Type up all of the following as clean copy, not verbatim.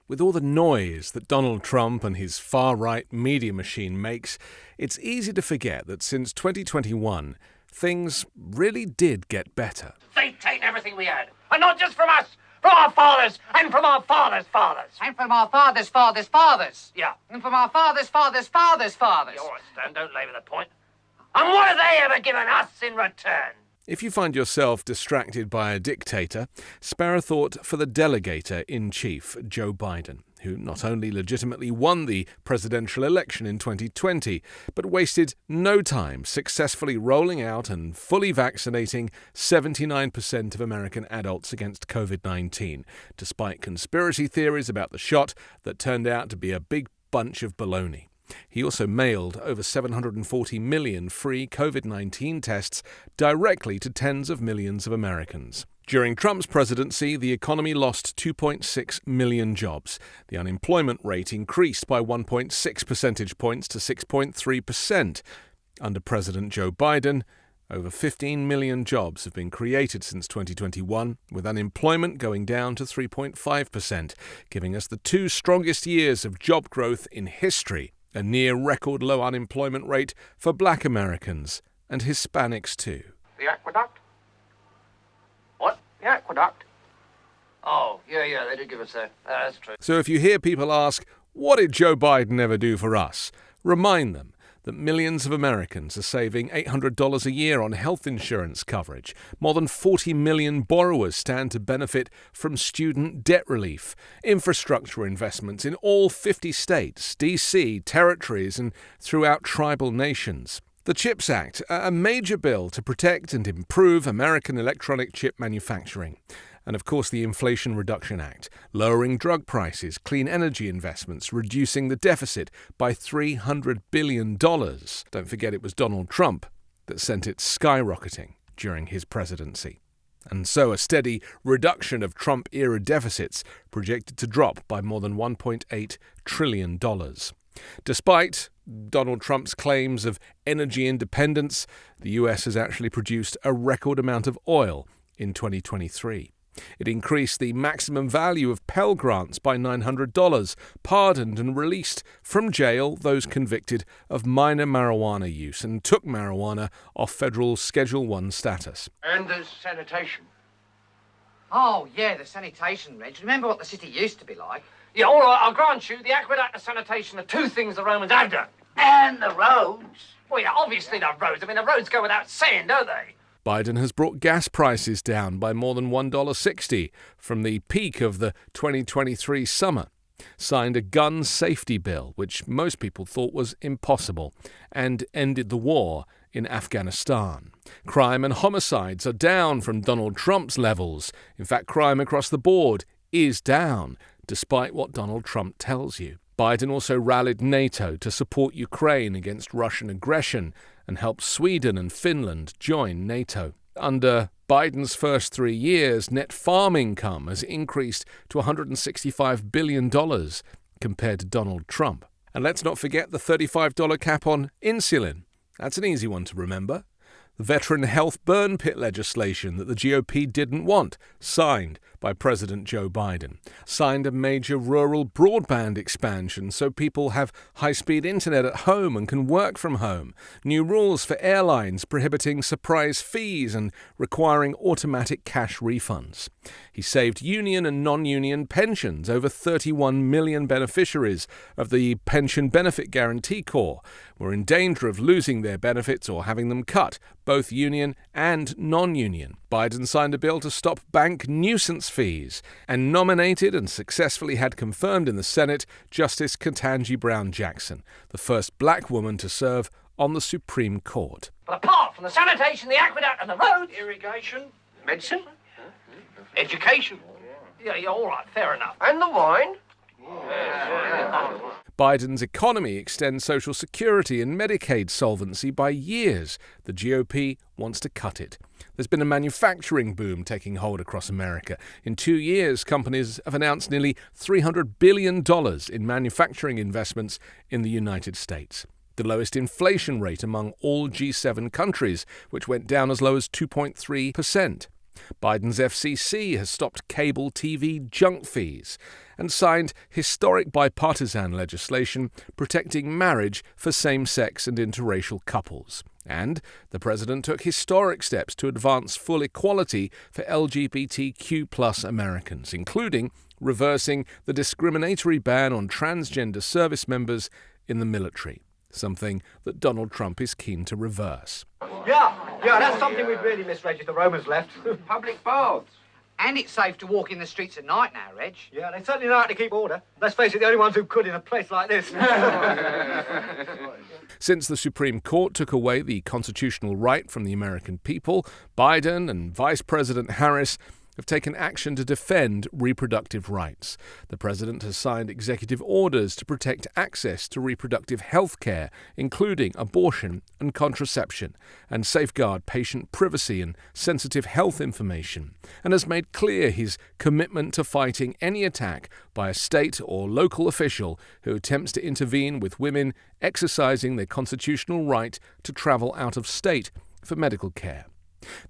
With all the noise that Donald Trump and his far-right media machine makes, it's easy to forget that since 2021, things really did get better. They've taken everything we had, and not just from us, from our fathers, and from our fathers' fathers. And from our fathers' fathers' fathers. Yeah. And from our fathers' fathers' fathers' fathers. Yeah, all right, Stan, don't labour the point. And what have they ever given us in return? If you find yourself distracted by a dictator, spare a thought for the delegator-in-chief, Joe Biden, who not only legitimately won the presidential election in 2020, but wasted no time successfully rolling out and fully vaccinating 79% of American adults against COVID-19, despite conspiracy theories about the shot that turned out to be a big bunch of baloney. He also mailed over 740 million free COVID-19 tests directly to tens of millions of Americans. During Trump's presidency, the economy lost 2.6 million jobs. The unemployment rate increased by 1.6 percentage points to 6.3%. Under President Joe Biden, over 15 million jobs have been created since 2021, with unemployment going down to 3.5%, giving us the two strongest years of job growth in history. A near-record low unemployment rate for black Americans and Hispanics too. The aqueduct? What? The aqueduct? Oh, yeah, they did give us that. That's true. So if you hear people ask, what did Joe Biden ever do for us? Remind them that millions of Americans are saving $800 a year on health insurance coverage. More than 40 million borrowers stand to benefit from student debt relief, infrastructure investments in all 50 states, D.C., territories, and throughout tribal nations. The CHIPS Act, a major bill to protect and improve American electronic chip manufacturing. And of course the Inflation Reduction Act, lowering drug prices, clean energy investments, reducing the deficit by $300 billion. Don't forget it was Donald Trump that sent it skyrocketing during his presidency. And so a steady reduction of Trump-era deficits projected to drop by more than $1.8 trillion. Despite Donald Trump's claims of energy independence, the US has actually produced a record amount of oil in 2023. It increased the maximum value of Pell Grants by $900, pardoned and released from jail those convicted of minor marijuana use, and took marijuana off federal Schedule I status. And there's sanitation. Oh, yeah, the sanitation, Reg. Remember what the city used to be like? Yeah, all right, I'll grant you, the aqueduct and sanitation are two things the Romans have done. And the roads. Well, yeah, obviously the roads. I mean, the roads go without saying, don't they? Biden has brought gas prices down by more than $1.60 from the peak of the 2023 summer, signed a gun safety bill, which most people thought was impossible, and ended the war in Afghanistan. Crime and homicides are down from Donald Trump's levels. In fact, crime across the board is down, despite what Donald Trump tells you. Biden also rallied NATO to support Ukraine against Russian aggression and helped Sweden and Finland join NATO. Under Biden's first 3 years, net farm income has increased to $165 billion compared to Donald Trump. And let's not forget the $35 cap on insulin. That's an easy one to remember. The veteran health burn pit legislation that the GOP didn't want, signed by President Joe Biden. Signed a major rural broadband expansion so people have high-speed internet at home and can work from home. New rules for airlines prohibiting surprise fees and requiring automatic cash refunds. He saved union and non-union pensions. Over 31 million beneficiaries of the Pension Benefit Guarantee Corps were in danger of losing their benefits or having them cut, both union and non-union. Biden signed a bill to stop bank nuisance fees and nominated and successfully had confirmed in the Senate Justice Ketanji Brown Jackson, the first black woman to serve on the Supreme Court. But apart from the sanitation, the aqueduct and the roads, irrigation, medicine, education. Yeah, all right, fair enough. And the wine. Biden's economy extends Social Security and Medicaid solvency by years. The GOP wants to cut it. There's been a manufacturing boom taking hold across America. In 2 years, companies have announced nearly $300 billion in manufacturing investments in the United States. The lowest inflation rate among all G7 countries, which went down as low as 2.3%. Biden's FCC has stopped cable TV junk fees, and signed historic bipartisan legislation protecting marriage for same-sex and interracial couples. And the president took historic steps to advance full equality for LGBTQ+ Americans, including reversing the discriminatory ban on transgender service members in the military, something that Donald Trump is keen to reverse. Yeah, that's something we'd really miss, Reg, if the Romans left. Public baths. And it's safe to walk in the streets at night now, Reg. Yeah, they certainly know how to keep order. Let's face it, the only ones who could in a place like this. Since the Supreme Court took away the constitutional right from the American people, Biden and Vice President Harris have taken action to defend reproductive rights. The president has signed executive orders to protect access to reproductive health care, including abortion and contraception, and safeguard patient privacy and sensitive health information, and has made clear his commitment to fighting any attack by a state or local official who attempts to intervene with women exercising their constitutional right to travel out of state for medical care.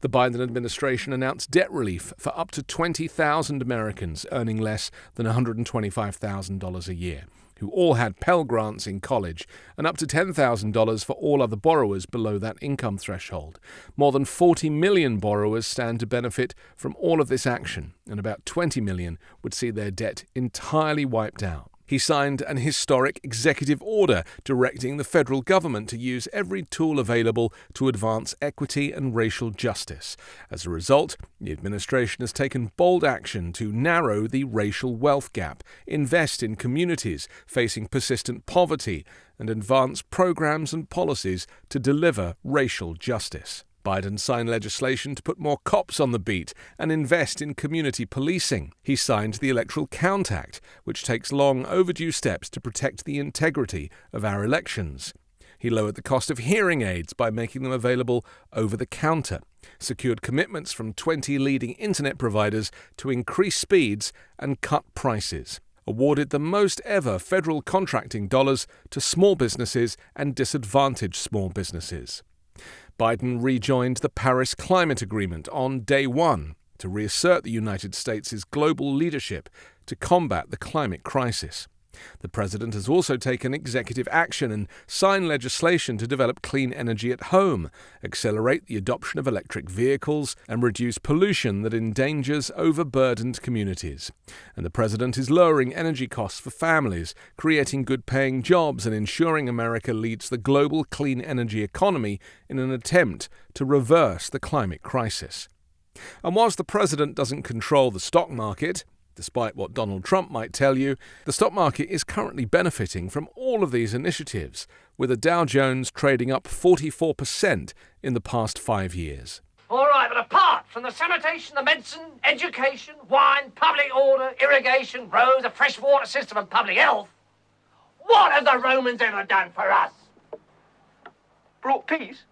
The Biden administration announced debt relief for up to 20,000 Americans earning less than $125,000 a year, who all had Pell Grants in college, and up to $10,000 for all other borrowers below that income threshold. More than 40 million borrowers stand to benefit from all of this action, and about 20 million would see their debt entirely wiped out. He signed an historic executive order directing the federal government to use every tool available to advance equity and racial justice. As a result, the administration has taken bold action to narrow the racial wealth gap, invest in communities facing persistent poverty, and advance programs and policies to deliver racial justice. Biden signed legislation to put more cops on the beat and invest in community policing. He signed the Electoral Count Act, which takes long overdue steps to protect the integrity of our elections. He lowered the cost of hearing aids by making them available over the counter, secured commitments from 20 leading internet providers to increase speeds and cut prices, awarded the most ever federal contracting dollars to small businesses and disadvantaged small businesses. Biden rejoined the Paris Climate Agreement on day one to reassert the United States' global leadership to combat the climate crisis. The president has also taken executive action and signed legislation to develop clean energy at home, accelerate the adoption of electric vehicles, and reduce pollution that endangers overburdened communities. And the president is lowering energy costs for families, creating good-paying jobs, and ensuring America leads the global clean energy economy in an attempt to reverse the climate crisis. And whilst the president doesn't control the stock market, despite what Donald Trump might tell you, the stock market is currently benefiting from all of these initiatives, with the Dow Jones trading up 44% in the past 5 years. All right, but apart from the sanitation, the medicine, education, wine, public order, irrigation, roads, a fresh water system and public health, what have the Romans ever done for us? Brought peace?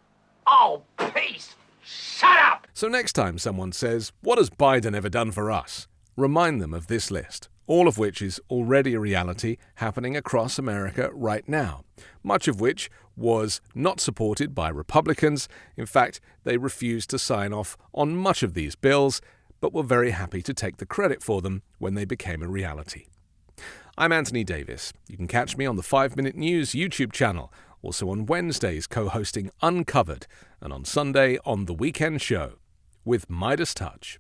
Oh, peace! Shut up! So next time someone says, "What has Biden ever done for us?" remind them of this list, all of which is already a reality happening across America right now, much of which was not supported by Republicans. In fact, they refused to sign off on much of these bills, but were very happy to take the credit for them when they became a reality. I'm Anthony Davis. You can catch me on the 5 Minute News YouTube channel, also on Wednesdays co-hosting Uncovered, and on Sunday on The Weekend Show with Midas Touch.